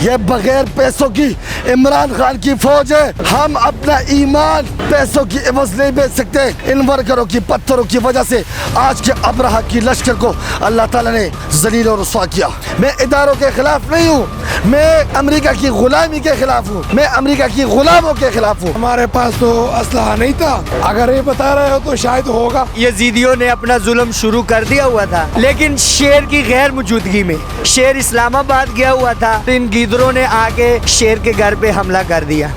ये बगैर पैसों की इमरान खान की फौज है। हम अपना ईमान पैसों की एवज नहीं बेच सकते। इन वर्करों की पत्थरों की वजह से आज के अब्राहा की लश्कर को अल्लाह ताला ने जलील और रुस्वा किया। मैं इदारों के खिलाफ नहीं हूँ, मैं अमेरिका की गुलामी के खिलाफ हूँ, मैं अमेरिका की गुलामों के खिलाफ हूँ। हमारे पास तो असलहा नहीं था, अगर ये बता रहे हो तो शायद होगा। यजीदियों ने अपना जुल्म शुरू कर दिया हुआ था, लेकिन शेर की गैर मौजूदगी में शेर इस्लामाबाद गया हुआ था, इन गीदरों ने आके शेर के घर पे हमला कर दिया।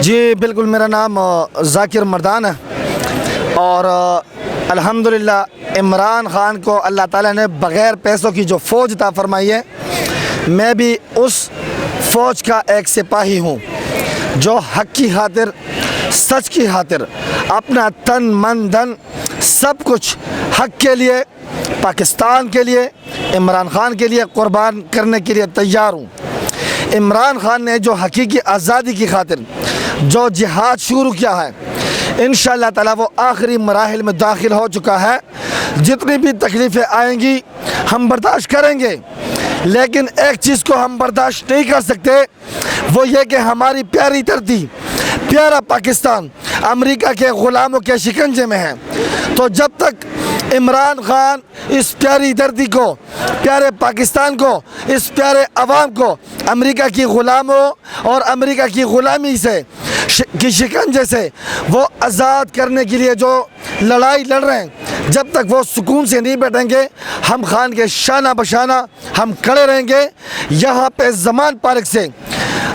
जी बिल्कुल, मेरा नाम ज़ाकिर मर्दान है और अल्हम्दुलिल्लाह इमरान खान को अल्लाह ताला ने बग़ैर पैसों की जो फ़ौज अता फरमाई है, मैं भी उस फ़ौज का एक सिपाही हूँ जो हक़ की खातिर, सच की खातिर अपना तन मन धन सब कुछ हक़ के लिए, पाकिस्तान के लिए, इमरान खान के लिए क़ुर्बान करने के लिए तैयार हूँ। इमरान खान ने जो हकीकी आज़ादी की खातिर जो जिहाद शुरू किया है, इंशाअल्लाह ताला वो आखिरी मराहिल में दाखिल हो चुका है। जितनी भी तकलीफ़ें आएंगी हम बर्दाश्त करेंगे, लेकिन एक चीज़ को हम बर्दाश्त नहीं कर सकते, वो ये कि हमारी प्यारी धरती, प्यारा पाकिस्तान अमेरिका के ग़ुलामों के शिकंजे में है। तो जब तक इमरान खान इस प्यारी धरती को, प्यारे पाकिस्तान को, इस प्यारे अवाम को अमेरिका की ग़ुलामों और अमेरिका की ग़ुलामी से की शिकंजे से वो आज़ाद करने के लिए जो लड़ाई लड़ रहे हैं, जब तक वो सुकून से नहीं बैठेंगे, हम खान के शाना बशाना हम खड़े रहेंगे। यहाँ पे ज़मान पार्क से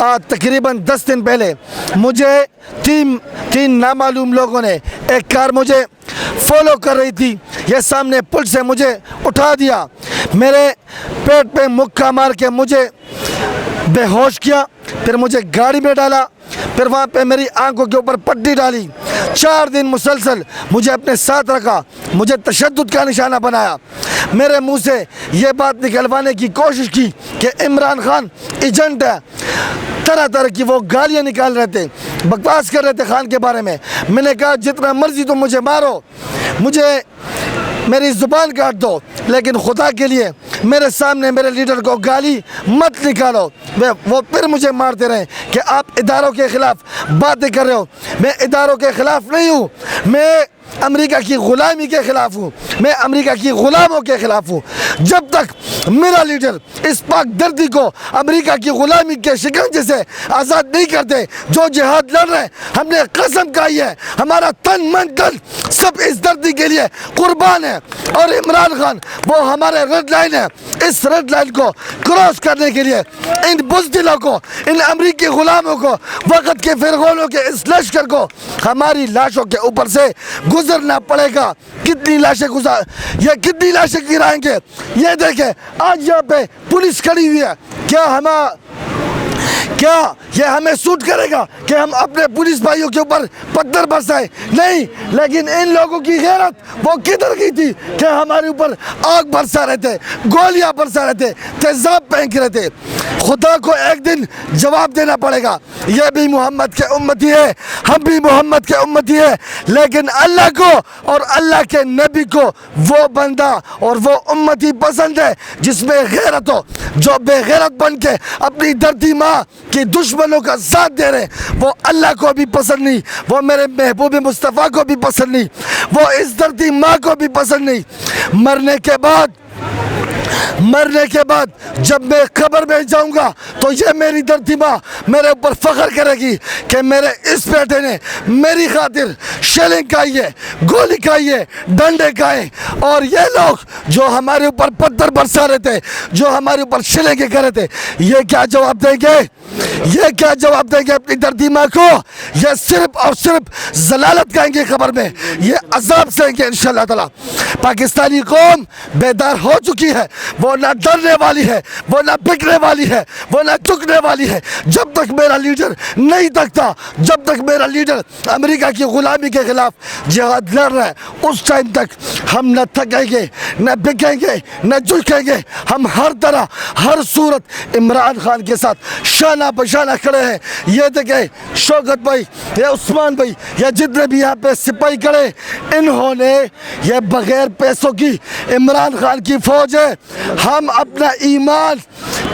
तकरीबन 10 दिन पहले मुझे तीन नामालूम लोगों ने, एक कार मुझे फॉलो कर रही थी, ये सामने पुल से मुझे उठा दिया, मेरे पेट पे मुक्का मार के मुझे बेहोश किया, फिर मुझे गाड़ी में डाला, फिर वहाँ पे मेरी आंखों के ऊपर पट्टी डाली, 4 दिन मुसलसल मुझे अपने साथ रखा, मुझे तशद्दुद का निशाना बनाया, मेरे मुंह से ये बात निकलवाने की कोशिश की कि इमरान खान एजेंट है, तरह तरह की वो गालियाँ निकाल रहे थे, बकवास कर रहे थे खान के बारे में। मैंने कहा जितना मर्जी तुम मुझे मारो, मुझे मेरी ज़ुबान काट दो, लेकिन खुदा के लिए मेरे सामने मेरे लीडर को गाली मत निकालो। वो फिर मुझे मारते रहे कि आप इदारों के ख़िलाफ़ बातें कर रहे हो। मैं इदारों के ख़िलाफ़ नहीं हूँ, मैं अमेरिका की ग़ुलामी के ख़िलाफ़ हूँ, मैं अमेरिका की ग़ुलामों के ख़िलाफ़ हूँ। जब तक मेरा लीडर इस पाक धरती को अमेरिका की ग़ुलामी के शिकंजे से आज़ाद नहीं करते, जो जिहाद लड़ रहे हैं, हमने कसम खाई है, हमारा तन मन धन सब इस धरती के लिए कुर्बान है। और इमरान खान वो हमारे रेड लाइन है, इस रेड लाइन को क्रॉस करने के लिए इन बुज़दिलों को, इन अमेरिकी ग़ुलामों को, वक़्त के फ़िरगौनों के इस लश्कर को हमारी लाशों के ऊपर से गुजरना पड़ेगा। कितनी लाशें ये कितनी लाशें गिराएंगे? ये देखें, आज यहाँ पे पुलिस खड़ी हुई है, क्या ये हमें सूट करेगा कि हम अपने पुलिस भाइयों के ऊपर पत्थर बरसाए? नहीं, लेकिन इन लोगों की गैरत वो किधर गई थी कि हमारे ऊपर आग बरसा रहे थे, गोलियां बरसा रहे थे, तेजाब फेंक रहे थे। खुदा को एक दिन जवाब देना पड़ेगा। ये भी मोहम्मद के उम्मती है, हम भी मोहम्मद के उम्मती है, लेकिन अल्लाह को और अल्लाह के नबी को वो बंदा और वो उम्मती पसंद है जिसमें गैरत हो। जो बेगैरत बन के अपनी धरती माँ की दुश्मनों का साथ दे रहे, वो अल्लाह को भी पसंद नहीं, वो मेरे महबूब मुस्तफ़ा को भी पसंद नहीं, वो इस धरती माँ को भी पसंद नहीं। मरने के बाद जब मैं कब्र में जाऊंगा तो ये मेरी धरती माँ मेरे ऊपर फख्र करेगी कि मेरे इस बेटे ने मेरी खातिर शेलिंग खाई है, गोली खाई है, डंडे खाए। और ये लोग जो हमारे ऊपर पत्थर बरसा रहे थे, जो हमारे ऊपर शेलिंग कर रहे थे, ये क्या जवाब देंगे? ये क्या जवाब देंगे अपनी धरती माँ को? ये सिर्फ और सिर्फ जलालत कहेंगे कब्र में, ये अजाब सहेंगे इंशाअल्लाह ताला। पाकिस्तानी कौम बेदार हो चुकी है, वो ना डरने वाली है, वो ना बिकने वाली है, वो ना झुकने वाली है। जब तक मेरा लीडर नहीं तकता, जब तक मेरा लीडर अमेरिका की गुलामी के खिलाफ जिहाद लड़ रहा है, उस टाइम तक हम न थकेंगे, न बिकेंगे, न झुकेंगे। हम हर तरह, हर सूरत इमरान खान के साथ शाना बशाना खड़े हैं। ये देखें शौकत भाई या उस्मान भाई या जितने भी यहाँ पे सिपाही खड़े, इन्होंने ये बगैर पैसों की इमरान खान की फौज है। हम अपना ईमान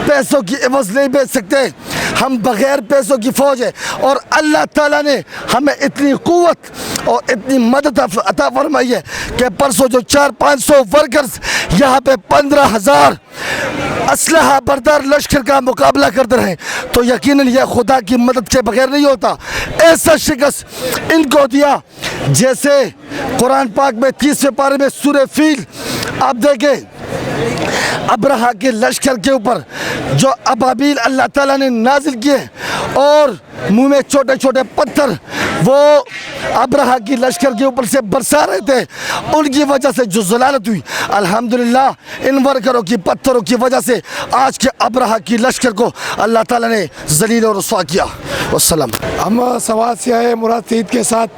पैसों की एवज नहीं बेच सकते, हम बगैर पैसों की फौज है। और अल्लाह ताला ने हमें इतनी कुव्वत और इतनी मदद अता फरमाई है कि परसों जो 400-500 वर्कर्स यहाँ पे 15,000 असलहा बरदार लश्कर का मुकाबला करते रहे, तो यकीनन यह खुदा की मदद के बगैर नहीं होता। ऐसा शिकस्त इनको दिया जैसे कुरान पाक में 30वें पारे में सूरह फील आप देखें, अब्रहा के लश्कर के ऊपर जो अबाबील अल्लाह ताला ने नाजिल किए और मुंह में छोटे छोटे पत्थर वो अब्रहा की लश्कर के ऊपर से बरसा रहे थे, उनकी वजह से जो ज़लालत हुई, अल्हम्दुलिल्लाह इन वर्करों की पत्थरों की वजह से आज के अब्रहा की लश्कर को अल्लाह ताला ने जलील और रुसवा किया। वस्सलाम। हम सवाल से आए मुराद सईद के साथ,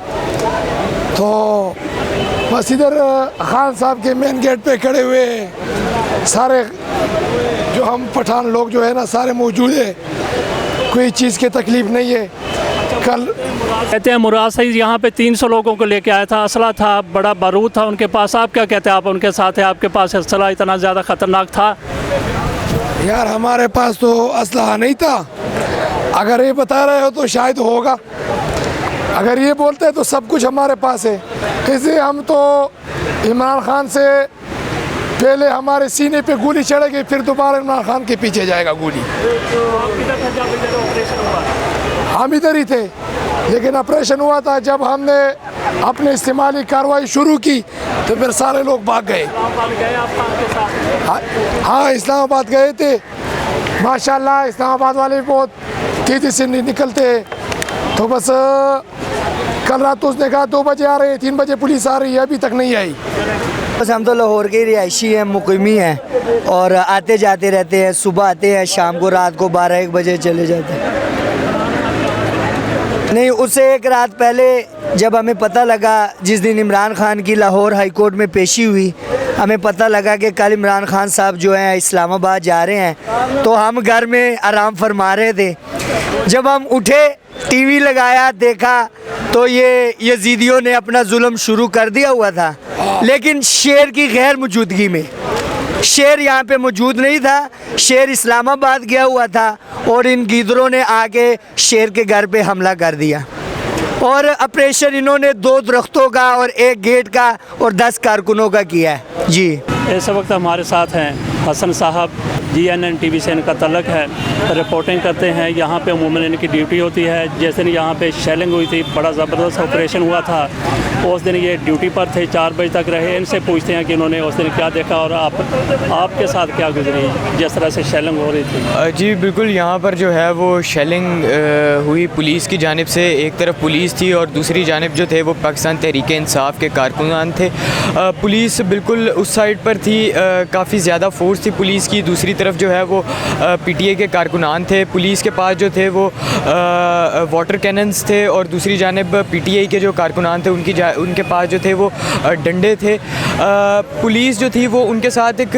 तो बस इधर खान साहब के मेन गेट पे खड़े हुए सारे जो हम पठान लोग जो है ना सारे मौजूद है, कोई चीज़ की तकलीफ़ नहीं है। कल कहते हैं मुराद सईद यहाँ पे 300 लोगों को लेके आया था, असला था, बड़ा बारूद था उनके पास। आप क्या कहते हैं, आप उनके साथ हैं, आपके पास असला इतना ज़्यादा ख़तरनाक था? यार हमारे पास तो असलहा नहीं था, अगर ये बता रहे हो तो शायद होगा, अगर ये बोलते हैं तो सब कुछ हमारे पास है। इसलिए हम तो इमरान खान से पहले हमारे सीने पे गोली चढ़ेगी, फिर दोबारा इमरान खान के पीछे जाएगा गोली। हम इधर ही थे, लेकिन ऑपरेशन हुआ था जब हमने अपने इस्तेमाली कार्रवाई शुरू की तो फिर सारे लोग भाग गए। हाँ इस्लामाबाद गए थे, माशाल्लाह इस्लामाबाद वाले बहुत तेज़ी से निकलते हैं। तो बस कल रात तो उसने कहा 2 बजे आ रहे हैं, 3 बजे पुलिस आ रही है, अभी तक नहीं आई। बस हम तो लाहौर के रिहायशी हैं, मुकीमी हैं और आते जाते रहते हैं, सुबह आते हैं, शाम को रात को 12-1 बजे चले जाते हैं। नहीं, उससे एक रात पहले जब हमें पता लगा, जिस दिन इमरान खान की लाहौर हाई कोर्ट में पेशी हुई, हमें पता लगा कि कल इमरान खान साहब जो हैं इस्लामाबाद जा रहे हैं, तो हम घर में आराम फरमा रहे थे। जब हम उठे, टीवी लगाया, देखा तो ये यजीदियों ने अपना जुल्म शुरू कर दिया हुआ था, लेकिन शेर की गैर मौजूदगी में। शेर यहाँ पे मौजूद नहीं था, शेर इस्लामाबाद गया हुआ था और इन गीदरों ने आके शेर के घर पे हमला कर दिया और ऑपरेशन इन्होंने 2 दरख्तों का और 1 गेट का और 10 कारकुनों का किया है। जी इस वक्त हमारे साथ हैं हसन साहब, GNN TV से इनका तल्लक है, रिपोर्टिंग करते हैं। यहाँ पे अमूमन इनकी ड्यूटी होती है। जिस दिन यहाँ पे शेलिंग हुई थी, बड़ा ज़बरदस्त ऑपरेशन हुआ था, उस दिन ये ड्यूटी पर थे, 4 बजे तक रहे। इनसे पूछते हैं कि इन्होंने उस दिन क्या देखा और आपके साथ क्या गुजरी जिस तरह से शेलिंग हो रही थी। जी बिल्कुल, यहाँ पर जो है वो शेलिंग हुई पुलिस की जानिब से। एक तरफ पुलिस थी और दूसरी जानिब जो थे वो पाकिस्तान तहरीक इंसाफ के कारकुनान थे। पुलिस बिल्कुल उस साइड पर थी, काफ़ी ज़्यादा फोर्स थी पुलिस की। दूसरी तरफ जो है वो PTA के कारकुनान थे। पुलिस के पास जो थे वो वाटर कैनन्स थे और दूसरी जानिब PTA के जो कारकुनान थे उनके पास जो थे वो डंडे थे। पुलिस जो थी वो उनके साथ एक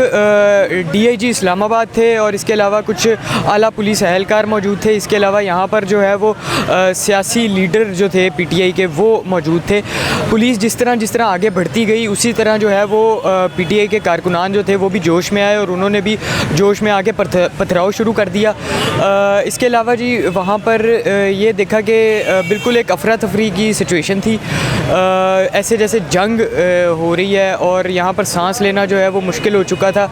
DIG इस्लामाबाद थे और इसके अलावा कुछ आला पुलिस एहलकार मौजूद थे। इसके अलावा यहाँ पर जो है वो सियासी लीडर जो थे PTA के वो मौजूद थे। पुलिस जिस तरह आगे बढ़ती गई उसी तरह जो है वो PTA के कारकुनान जो थे वो भी जोश में आए और उन्होंने भी जोश में आके पथराव शुरू कर दिया। इसके अलावा जी वहाँ पर ये देखा कि बिल्कुल एक अफरा तफरी की सिचुएशन थी, ऐसे जैसे जंग हो रही है और यहाँ पर सांस लेना जो है वो मुश्किल हो चुका था।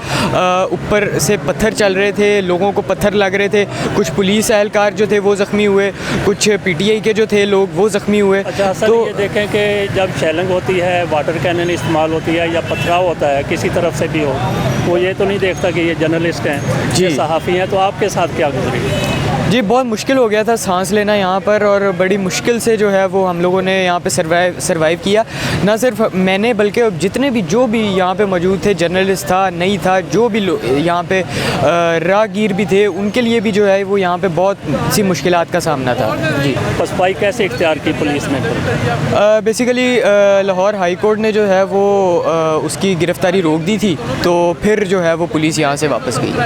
ऊपर से पत्थर चल रहे थे, लोगों को पत्थर लग रहे थे। कुछ पुलिस एहलकार जो थे वो ज़ख्मी हुए, कुछ PTA के जो थे लोग वो ज़ख्मी हुए। अच्छा सर, तो ये देखें कि जब शेलिंग होती है, वाटर कैनन इस्तेमाल होती है या पथराव होता है किसी तरफ से भी हो, वो ये तो नहीं देखता कि ये जर्नलिस्ट हैं, ये सहाफ़ी हैं, तो आपके साथ क्या गुजरी? जी बहुत मुश्किल हो गया था सांस लेना यहाँ पर, और बड़ी मुश्किल से जो है वो हम लोगों ने यहाँ पे सरवाइव किया। ना सिर्फ मैंने बल्कि जितने भी जो भी यहाँ पे मौजूद थे, जर्नलिस्ट था, नहीं था, जो भी यहाँ पे राहगीर भी थे, उनके लिए भी जो है वो यहाँ पे बहुत सी मुश्किलात का सामना था। जी पसपाई कैसे इख्तियार की पुलिस ने? बेसिकली लाहौर हाई कोर्ट ने जो है वो उसकी गिरफ़्तारी रोक दी थी, तो फिर जो है वो पुलिस यहाँ से वापस गई।